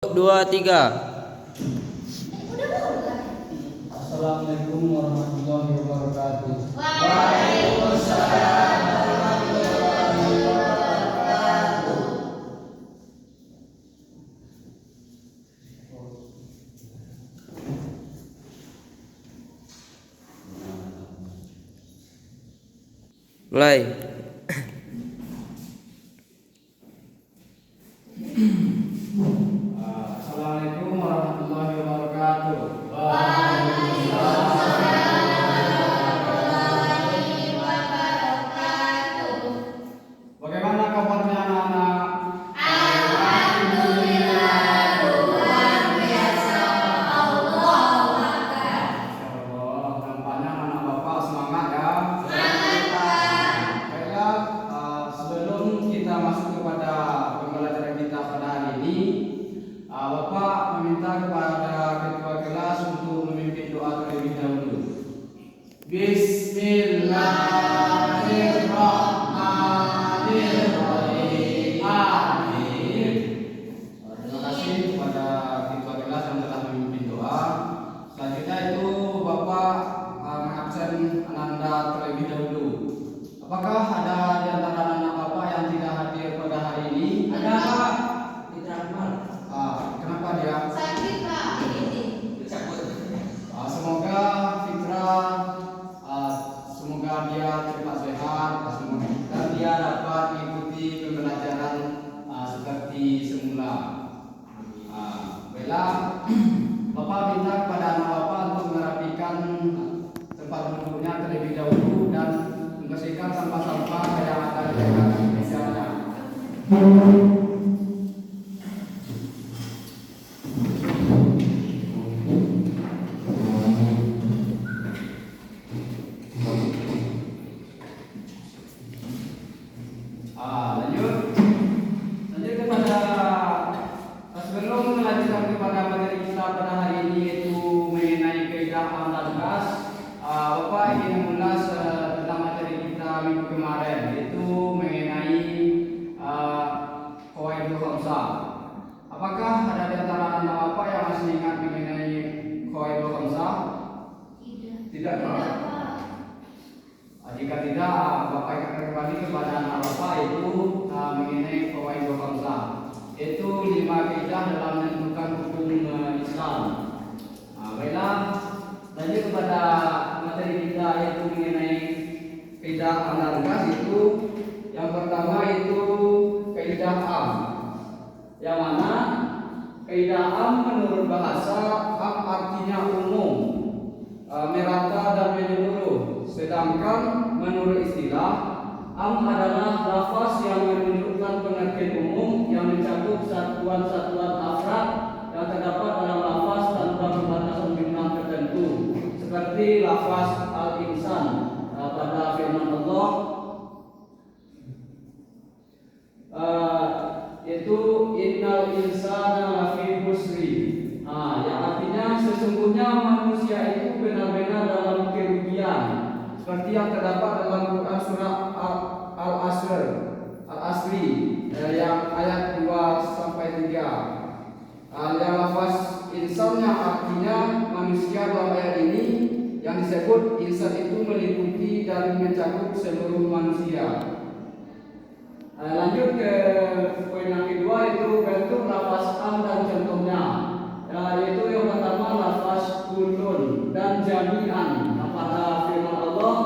2, 3. Assalamualaikum warahmatullahi wabarakatuh. Waalaikumsalam warahmatullahi wabarakatuh. Mulai. Assalamualaikum warahmatullahi wabarakatuh. Bagaimana kabarnya anak-anak? Alhamdulillah, luar biasa. Allahu Akbar. Insyaallah, nampaknya anak bapak semangat ya. Semangat. Baiklah, sebelum kita masuk kepada pembelajaran kita pada hari ini, bapak meminta kepada ketua kelas untuk memimpin doa terlebih dahulu. Bismillahirrahmanirrahim. Amin. Terima kasih kepada ketua kelas yang telah memimpin doa. Selanjutnya itu Bapak mengabsen Ananda terlebih dahulu. Apakah ada di antara anak Bapak yang tidak hadir pada hari ini? Ada Pak. Tidak Akmal. Kenapa dia? Sakit Pak. Semoga Fitra, semoga dia cepat sehat, dan dia dapat mengikuti pembelajaran seperti semula. Baiklah, Bapak minta kepada anak Bapak untuk merapikan tempat duduknya terlebih dahulu dan membersihkan sampah-sampah yang ada di dekat mejanya. Lanjut kepada sebelum melanjutkan kepada materi kita pada hari ini, yaitu mengenai kaidah amal gas. Bapak ingin mengulas tentang materi kita minggu kemarin, yaitu mengenai qawaidul khamsah. Apakah ada di antara anak Bapak yang masih ingat mengenai qawaidul khamsah? Tidak Pak. Jika tidak, Bapak ingatkan kembali kepada anak Bapak itu mengenai qawaidul khamsah. Itu 5 kaidah dalam menentukan hukum Islam. Baiklah, lanjut kepada materi kita, yaitu mengenai kaidah anarkas. Itu yang pertama itu kaidah am. Yang mana kaidah am menurut bahasa am artinya umum, merata dan menyeluruh. Sedangkan menurut istilah, am adalah lafaz yang menunjukkan pengertian umum yang mencakup satuan-satuan afrad yang terdapat dalam lafaz tanpa pembatasan jumlah tertentu, seperti lafaz al-insan pada firman Allah, yaitu innal insana lafi husri, yang artinya sesungguhnya manusia itu benar-benar dalam kerugian, seperti yang terdapat dalam Quran surah Al-Asri yang ayat 2 sampai 3. Yang lafaz insan yang artinya manusia dalam ayat ini, yang disebut insan itu meliputi dan mencakup seluruh manusia. Lanjut ke poin yang kedua, itu bentuk lafaz am dan contohnya. Yaitu yang pertama lafaz kullun dan jami'an. Pada firman Allah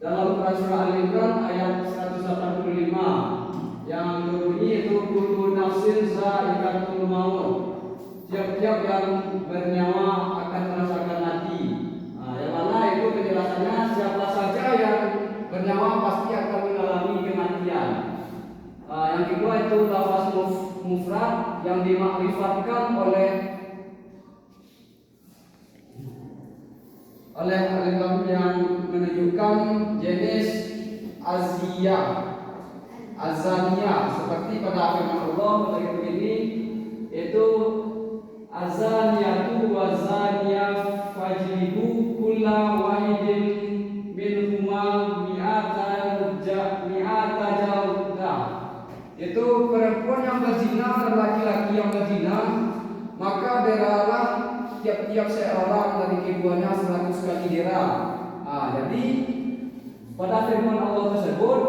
dalam Quran surah Al-Imran ayat 185 yang berbunyi itu kullu nafsin za'iqatul maut. Tiap-tiap yang bernyawa akan merasakan mati. Yang mana itu penjelasannya, siapa saja yang bernyawa pasti akan mengalami kematian. Yang kedua itu lafaz mufrad yang dimakrifatkan oleh alim yang menunjukkan jenis azaniyah, seperti pada firman Allah pada begini, yaitu azaniyatu wa zaniyah fajlibu kulla wahidin minhuma mi'ata jaldah. Itu perempuan yang berzina dan laki-laki yang berzina tiap-tiap seorang dari keduanya 100 kali dirham. Jadi pada firman Allah tersebut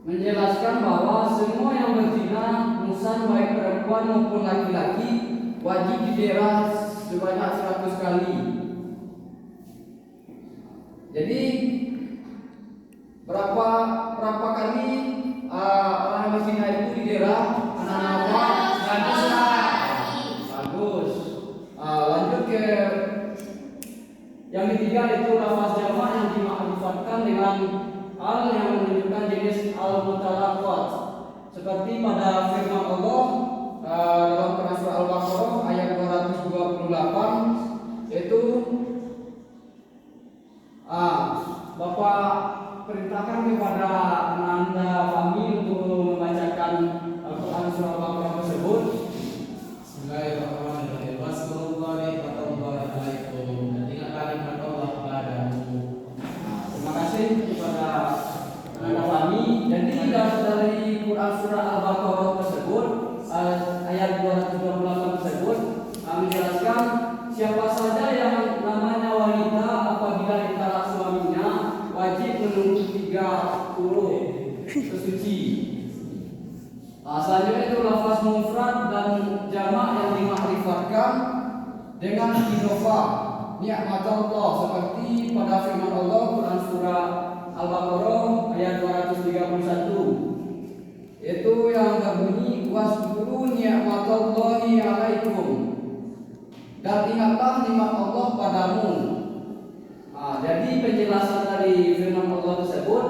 menjelaskan bahwa semua yang berzina, insan baik perempuan maupun laki-laki, wajib didera sebanyak 100 kali. Jadi berapa kali orang yang berzina itu didera? Anak-anak 100 kali. Bagus. Lanjut ke yang ketiga, itu lafaz jamak yang dima'rifatkan dengan al yang menunjukkan jenis al-mutalaqat, seperti pada firman Allah dalam Quran surah Al-Baqarah ayat 228, yaitu Bapak perintahkan kepada Anda kami untuk membacakan Al-Quran surah Al-Baqarah tersebut. Bismillahirrahmanirrahim. Wassalamualaikum warahmatullahi wabarakatuh. Dan ingatlah nikmat Allah kepadamu. Terima kasih kepada Anda kami. Jadi dari Quran surah Al-Baqarah tersebut ayat 228 tersebut menjelaskan siapa saja yang namanya wanita apabila ditolak suaminya wajib menunggu 30 sesuci. Selanjutnya itu lafaz mufrad dan jamak yang dimakrifatkan dengan idofa ni'matullah, seperti pada firman Allah Quran surah Al-Baqarah ayat 231, itu yang berbunyi wasburu ni'matullahi alaikum, dan ingatlah nikmat Allah padamu. Jadi penjelasan dari firman Allah tersebut,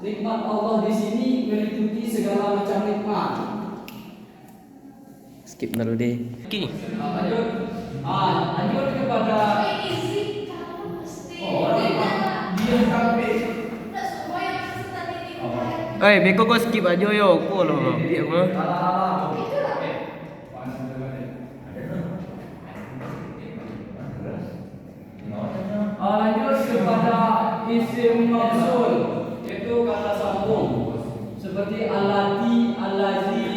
nikmat Allah di sini meliputi segala macam nikmat. Skip dulu deh. Oke. Lanjut kepada dia sampai. Beko kau skip aja yo. Kau loh. Dia mah. Lanjut kepada isim mausul, itu kata sambung seperti allati, allazi,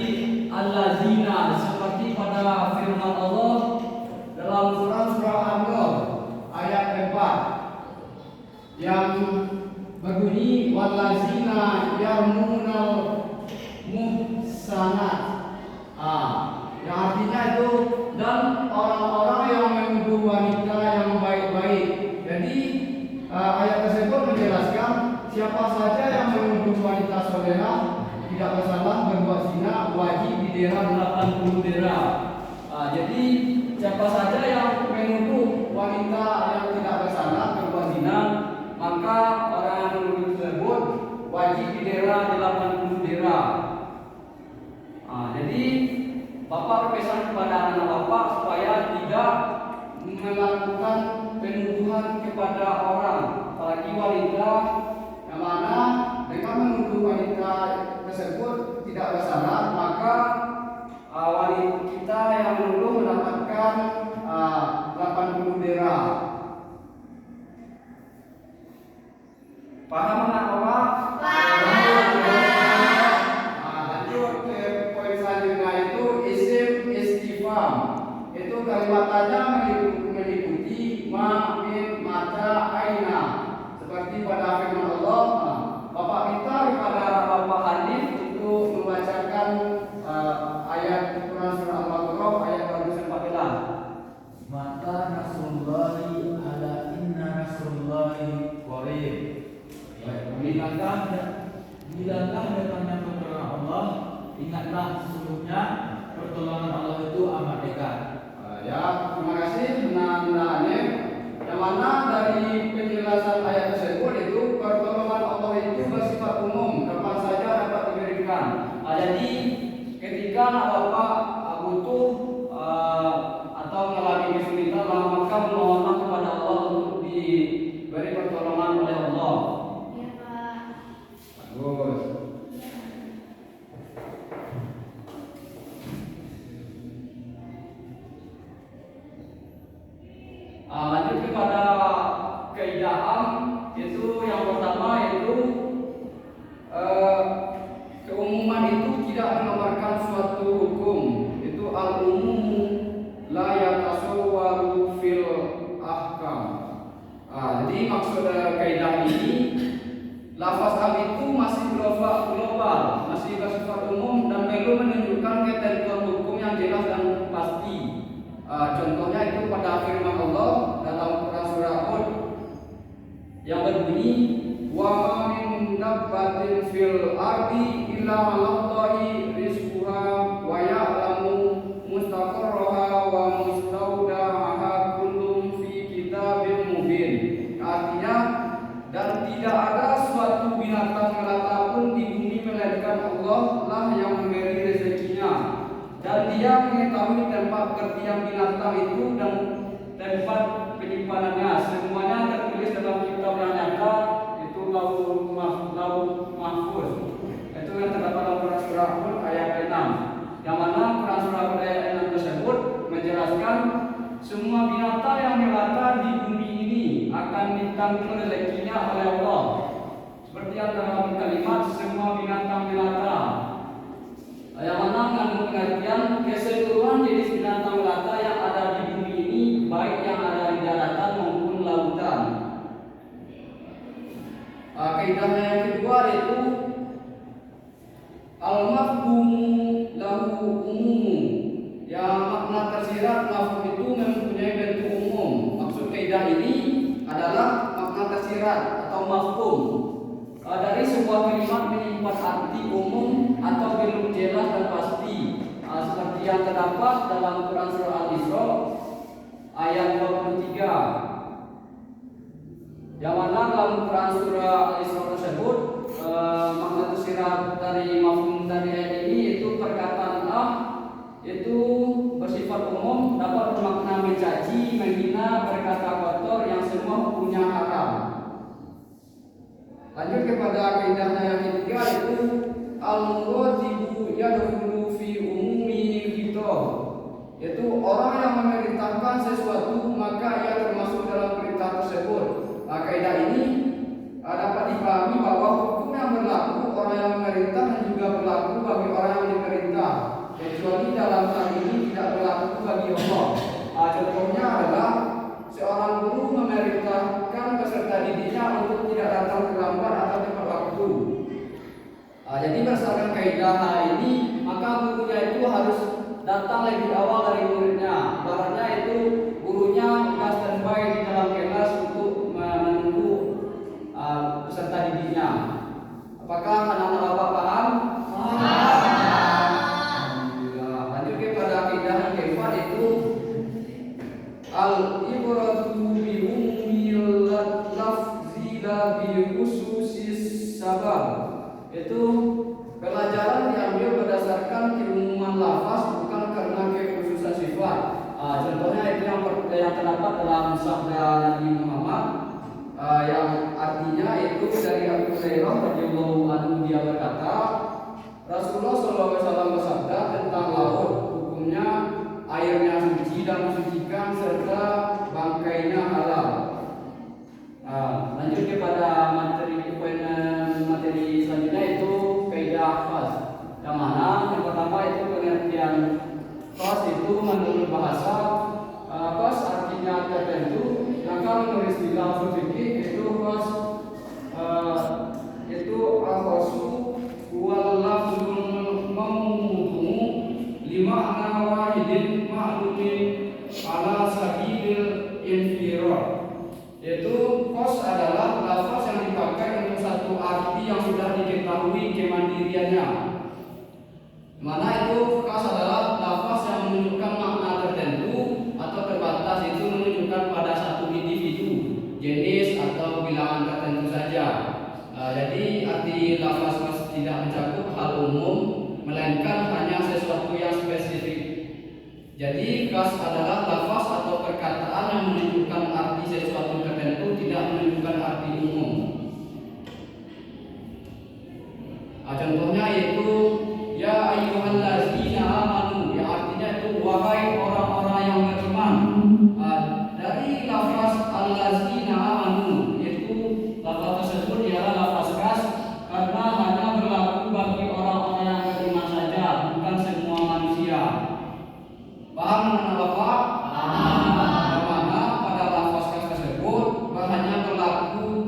allazina, seperti pada firman Allah dalam surah An-Nur ayat 4 yang berbunyi wallazina yarmunal muhsanat. Yang artinya itu dan orang-orang yang menuduh wanita yang baik-baik. Jadi ayat tersebut menjelaskan siapa saja yang menuduh wanita solehah tidak bersalah berbuat zina wajib didera 80 dirham. Jadi siapa saja yang menuduh wanita yang tidak bersalah berbuat zina, maka orang yang menuduh tersebut wajib didera 80 dirham. Jadi Bapak berpesan kepada anak Bapak supaya tidak melakukan penuduhan kepada orang, apalagi wanita, yang mana dengan menuduh wanita tersebut tidak bersalah, maka wanita kita yang menuduh mendapatkan 80 dirham. Paham anak Bapak? Lanjut ke poin selanjutnya, itu isim istifham. Itu kalimatannya meliputi ma, min, mata, aina, seperti pada firman Allah. Bapak minta kepada Bapak Hanif untuk membacakan ayat Quran surah Al-Baqarah ayat 214. Mata nasrullahi ala inna nasrullahi qarib. Bilangkah datangnya pertolongan Allah, ingatlah sesungguhnya pertolongan Allah itu amat dekat. Terima kasih Hanif. Yang mana dari penjelasan ayat tersebut itu pertolongan Allah itu bersifat umum, kapan saja dapat diberikan. Jadi ketika anak Bapak butuh atau mengalami kesulitan, maka memohonlah kepada Allah untuk diberi pertolongan oleh Allah. Iya, Pak. Bagus. Lanjut kepada kaidah, itu yang pertama yaitu keumuman itu tidak mengabarkan suatu hukum. Itu al-umumu la yatasawwaru fil kaidah ini, lafaz am itu masih global, masih bersifat umum dan perlu menunjukkan ketentuan hukum yang jelas dan pasti. Contohnya itu pada firman Allah dalam Quran surah Hud yang berbunyi, wa ma min dabbatin fil ardi illa 'alallahi rizquha wa ya'lamu mustaqarraha wa mustawda'aha kullum fi kitabim mubin. Artinya, dan tidak ada suatu binatang melata pun di bumi melainkan Allah lah yang memberi rezekinya, dan Dia mengetahui tempat berdiam binatang itu dan tempat penyimpanannya. Semuanya tertulis dalam kitab yang nyata, itu Lauhul Mahfuz. Itu yang terdapat dalam Quran surah Hud ayat 6. Yang mana Quran surah Hud ayat 6 tersebut menjelaskan semua binatang yang melata di bumi ini akan ditanggung rezekinya oleh Allah. Seperti yang dalam kalimat semua binatang melata, yang mana mengandung pengertian keseluruhan jenis binatang melata yang ada di bumi ini, baik yang ada di daratan maupun lautan. Kaidahnya yang kedua yaitu al-mafhumu lahu umumu. Yang makna tersirat mafhum itu mempunyai bentuk umum. Maksud kaidah ini adalah makna tersirat atau mafhum dari sebuah kalimat menyimpan arti umum atau belum jelas dan pasti, seperti yang terdapat dalam Quran surah Al-Isra ayat 23. Yang mana dalam Quran surah Al-Isra tersebut makna tersirat dari mafhum dari ayat ini itu perkataan Allah itu bersifat umum, dapat bermakna mencaci, menghina, berkata kotor yang semua hukumnya haram. Lanjut kepada kaidahnya yang ketiga yaitu al-muradibu yadkhulu fi umumi khitab, yaitu orang yang memerintahkan sesuatu maka ia termasuk dalam perintah tersebut. Kaidah ini dapat dipahami bahwa hukum yang berlaku orang yang memerintah dan juga berlaku bagi orang yang diperintah, kecuali dalam hal ini tidak berlaku bagi Allah. Contohnya adalah seorang guru memerintahkan peserta didiknya untuk tidak datang terlambat atau tepat waktu. Jadi berdasarkan kaidah ini, maka gurunya itu harus datang lebih awal dari muridnya. Ibaratnya itu gurunya sudah standby di dalam kelas untuk menunggu peserta didiknya. Apakah anak-anak Bapak paham? Al-ibratu bi umumil lafzi la bi khususis sabab. Itu pelajaran diambil berdasarkan keumuman lafaz bukan karena kekhususan sifat. Contohnya itu yang terdapat dalam sabda Nabi Muhammad yang artinya itu dari Abu Hurairah radhiyallahu anhu, dia berkata, Rasulullah SAW bersabda tentang laut, hukumnya airnya suci dan mensucikan serta bangkainya halal. Lanjut kepada materi selanjutnya itu kaidah khas. Yang mana yang pertama itu pengertian khas itu menurut bahasa khas artinya tertentu. Maka menurut istilah usul fikih itu khas itu al-khasu wal lafzul mamdumu lima'na wahidin ma'lumin ala sabilil infirad. Yaitu khas adalah lafaz yang dipakai untuk satu arti yang sudah diketahui kemandiriannya. Mana itu khas adalah lafaz yang menunjukkan makna tertentu atau terbatas, itu menunjukkan pada satu individu, jenis atau bilangan tertentu saja. Jadi arti lafaz khas tidak mencakup hal umum, melainkan hanya sesuatu yang spesifik. Jadi khas adalah lafaz atau perkataan yang menunjukkan arti sesuatu tertentu, tidak menunjukkan arti umum. Contohnya yaitu ya ayyuhallazina amanu, yang artinya itu wahai orang-orang yang beriman. Dari lafaz allazina amanu, yaitu lafaz tersebut ialah lafaz khas karena hanya berlaku bagi orang-orang yang beriman saja, bukan semua manusia. Paham anak Bapak? Yang mana pada lafaz khas tersebut hanya berlaku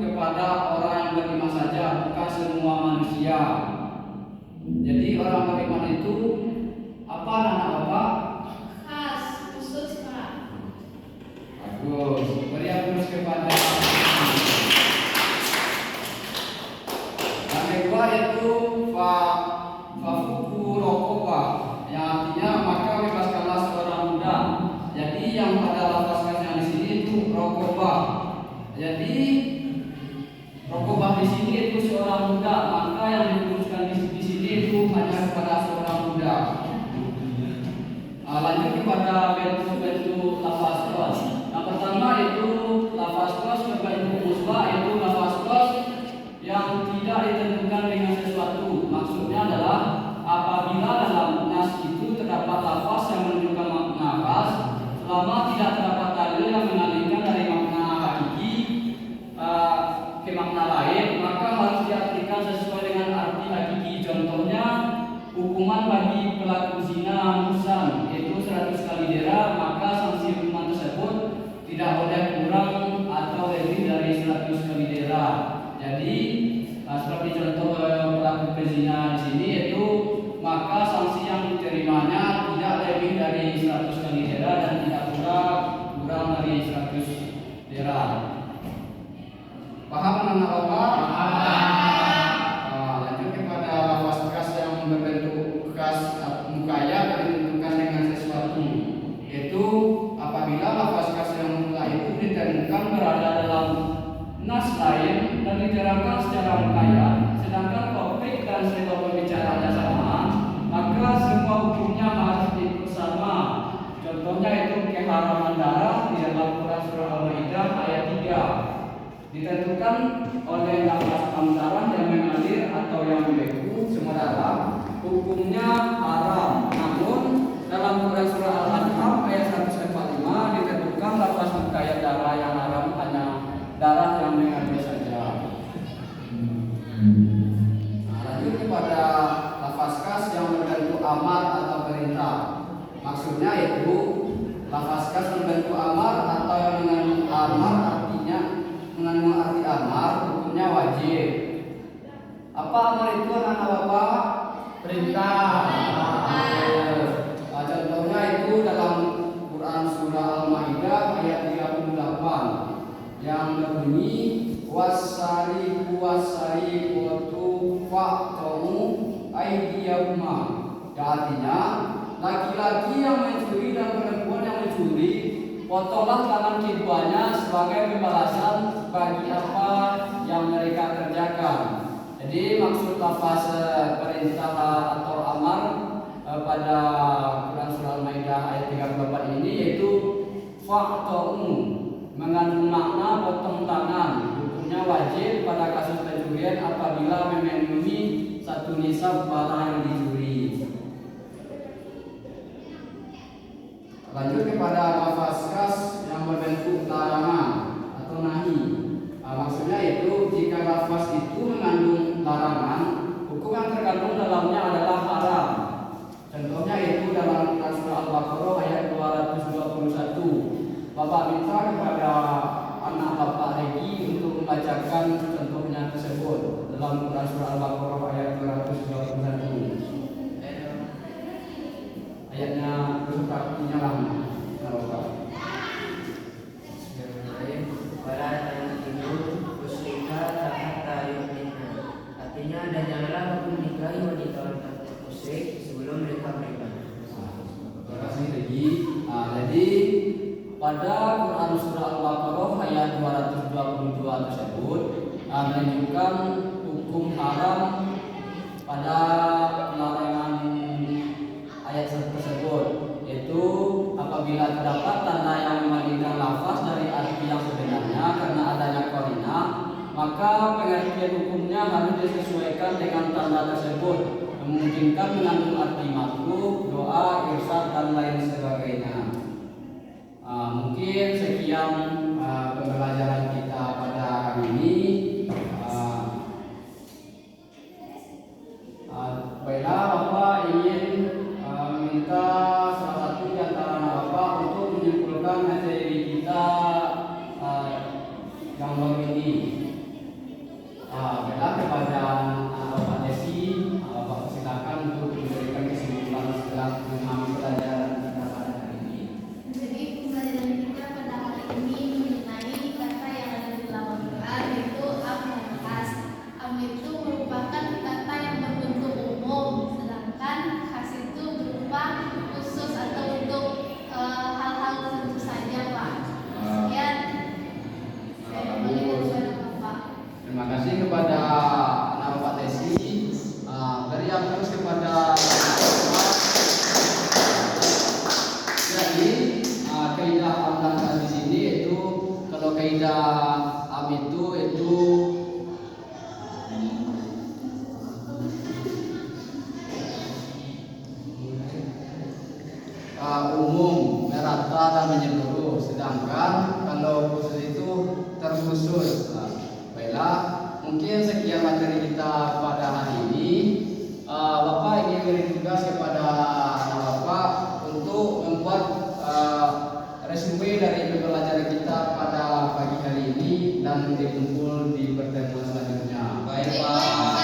Jadi Rokobah di sini itu seorang muda, maka yang dikhususkan di sini itu hanya kepada seorang muda. Lanjut kepada bentuk-bentuk lafaz kos. Yang pertama itu lafaz kos berbentuk musbah, itu lafaz kos yang tidak ditentukan dengan sesuatu. Maksudnya adalah apabila dalam nas itu terdapat lafaz yang menunjukkan makna khas, selama tidak terdapat dalil yang mengalihkan dari makna hakiki ke makna lain, maka harus diartikan sesuai dengan arti hakiki. Contohnya, hukuman bagi pelaku zina musan yaitu 100 kali dera, maka sanksi hukuman tersebut tidak boleh kurang atau lebih dari 100 kali dera. Jadi seperti contoh pelaku pezina di sini yaitu maka sanksi yang diterimanya tidak lebih dari 100 kali dera dan tidak kurang dari 100 dera. Paham anak Bapak? Lanjut kepada lafaz khas yang berbentuk khas mukaya dan ditentukan dengan sesuatu, yaitu apabila lafaz khas yang mutlak itu ditemukan berada dalam nas lain dan diterangkan secara mukaya, sedangkan topik dan sebab pembicaraannya sama, maka semua hukumnya harus diikut sama. Contohnya itu keharaman darah di dalam Quran surah Al-Maidah ayat 3. Ditentukan oleh lafaz darah yang mengalir atau yang membeku semua darah, hukumnya haram. Namun dalam Quran surah Al-An'am ayat 145 ditentukan lafaz mukaya darah yang haram hanya darah yang mengalir saja. Lanjut kepada lafaz khas yang berbentuk amar atau perintah. Maksudnya itu lafaz khas berbentuk amar atau yang mengandung amar mengandung arti amar, hukumnya wajib. Apa amar itu anak Bapak? Perintah. Contohnya itu dalam Quran surah Al-Maidah ayat 38 yang berbunyi wasariqu wasariqatu faqtu aydiyahuma. Yang artinya laki-laki yang mencuri dan perempuan yang mencuri, potonglah tangan keduanya sebagai pembalasan bagi apa yang mereka kerjakan. Jadi maksud lafaz perintah atau amar pada Quran surah Al-Maidah ayat 34 ini yaitu faqtu, mengandung makna potong tangan. Hukumnya wajib pada kasus pencurian apabila memenuhi satu nisab barang yang dicuri. Lanjut kepada lafaz khas yang berbentuk larangan atau nahi. Maksudnya itu jika lafaz itu mengandung larangan, hukum yang terkandung dalamnya adalah haram. Contohnya itu dalam Quran surah Al-Baqarah ayat 221. Bapak minta kepada anak Bapak Regi untuk membacakan contohnya tersebut dalam Quran surah Al-Baqarah ayat 221. Ayatnya berartinya lama. Artinya dan janganlah kamu menikahi wanita musyrik sebelum mereka beriman. Terima kasih Regi. Jadi pada Quran surah Al-Baqarah ayat 222 tersebut menunjukkan hukum haram pada larangan ayat tersebut, yaitu apabila terdapat tanda yang memalingkan lafaz dari arti yang sebenarnya karena adanya qarinah, maka pengertian hukumnya harus disesuaikan dengan tanda tersebut, memungkinkan mengandung arti makruh, doa, irsyad dan lain sebagainya. Mungkin sekian pembelajaran kita pada hari ini. Baiklah, Bapak ingin meminta salah satu di antara Bapak untuk menyimpulkan materi kita yang baru ini. Baiklah, kepada Bapak Desi, Bapak silakan untuk memberikan kesimpulan setelah memahami pelajaran kita pada hari ini. Jadi pembelajaran kita pada hari ini mengenai kata yang ada di dalam Al-Quran yaitu am dan khas. Am itu merupakan kata yang berbentuk umum, sedangkan khas itu berupa khusus atau untuk hal-hal tertentu saja, Pak. Sekian. kaidah am itu umum, merata dan menyeluruh. Sedangkan kalau khusus itu terkhusus. Baiklah, mungkin sekian materi kita pada hari ini. Bapak ingin beri tugas kepada anak Bapak untuk membuat resume dari pembelajaran kita pada pagi hari ini dan dikumpul di pertemuan selanjutnya. Baik Pak.